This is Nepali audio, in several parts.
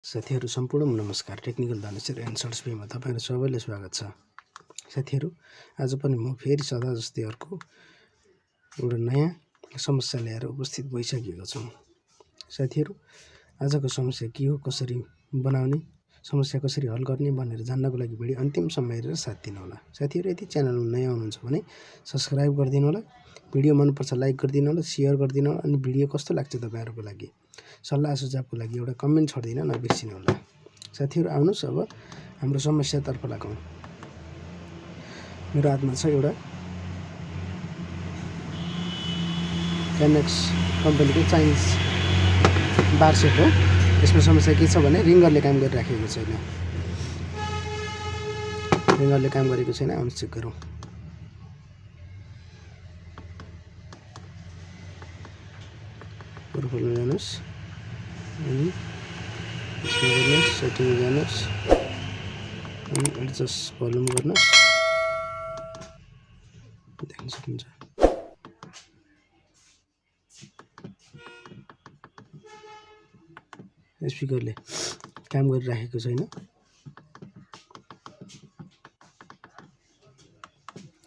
साथीहरु सम्पूर्ण नमस्कार। टेक्निकल दानेश्वर एन्ड सर्ट्स पेमा तपाईहरु सबैलाई स्वागत छ। साथीहरु आज पनि म फेरि सदा जस्तै अर्को एउटा नयाँ समस्या लिएर उपस्थित भइसकेको छु। साथीहरु आजको समस्या के हो, कसरी बनाउने, समस्या कसरी हल गर्ने भनेर जान्नको लागि भिडियो अन्तिमसम्म हेरेर साथ दिनु होला। साथीहरु यदि च्यानलमा नयाँ हुनुहुन्छ भने सब्स्क्राइब गरिदिनु होला, भिडियो मन पर्छ लाइक गरिदिनु होला, शेयर गरिदिनु होला अनि भिडियो कस्तो लाग्छ तपाईहरुको लागि सल्लाह सुझावको लागि एउटा कमेन्ट छोड्दिन नबिर्सिनु होला। साथीहरु आउनुस् अब हाम्रो समस्यातर्फ लागौं। मेरो हातमा छ एउटा क्यानेक्स कम्पनीको चाइनिज बार सेट हो। यसमा समस्या के छ भने रिङ्गरले काम गरिराखेको छैन। रिङ्गरले काम गरेको छैन, आउनु चेक गरौँ। प्रोफाइलमा जानुस् अनि यसमा गर्नुस्, सेटिङमा जानुस् अनि एडजस्ट भोल्युम गर्नुस्, देख्न सक्नुहुन्छ। स्पिकरले काम गरिराखेको छैन।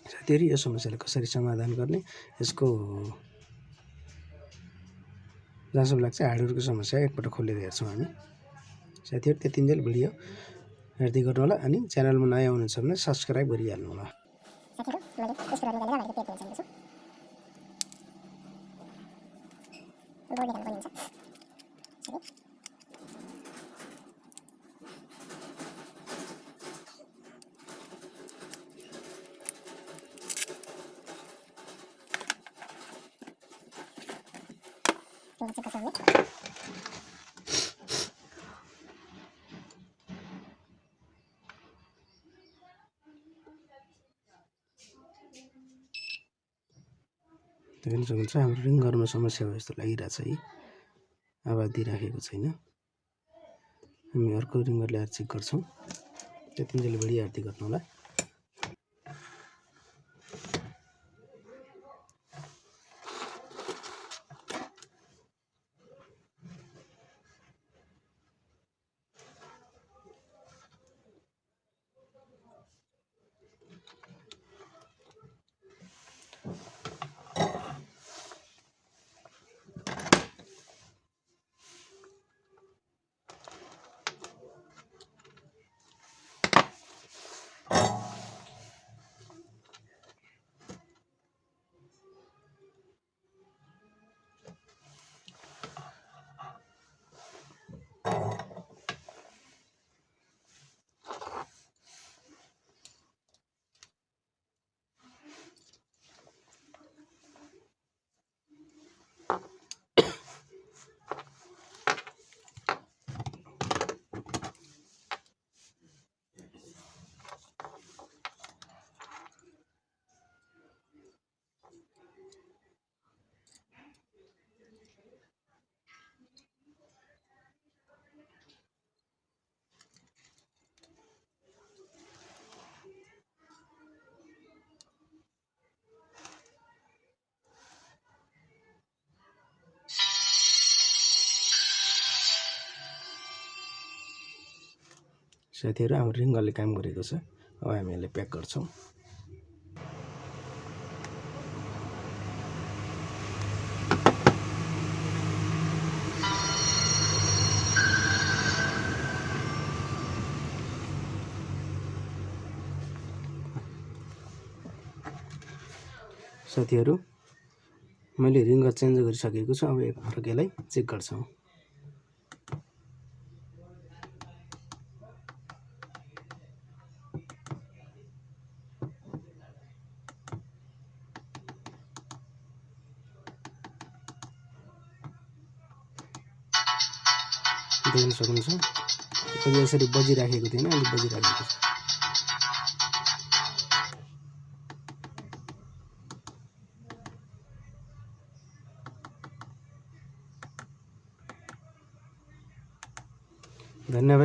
साथीहरु यो समस्यालाई कसरी समाधान गर्ने, यसको जहाँसम्म लाग्छ हार्डवेयरको समस्या एकपल्ट खोलेर हेर्छौँ हामी। साथीहरु त्यतिन्जेल भिडियो हेर्दै गर्नु होला अनि च्यानलमा नयाँ हुनुहुन्छ भने सब्स्क्राइब गरिहाल्नु होला। साथीहरु मैले स्पिकर निकालेर अगाडिको टेप हुन्छ बोर्ड निकाल्नु पनि हुन्छ। चेक गर्छौँ हामी। देख्न सक्नुहुन्छ हाम्रो रिङ्गरमा समस्या हो जस्तो लागिरहेछ है, आवाज दिइराखेको छैन। हामी अर्को रिङ्गर ल्याएर चेक गर्छौँ। त्यतिन्जेल भिडियो हेर्दै गर्नु होला। साथीहरु हाम्रो रिङ्गरले काम गरेको छ। अब हामी यसलाई प्याक गर्छौँ। साथीहरु मैले रिङ्गर चेन्ज गरिसकेको छु। अब एकपटक यसलाई चेक गर्छौँ। देख्न सक्नुहुन्छ अहिले यसरी बजिराखेको थिएन, अहिले बजिराखेको छ। धन्यवाद।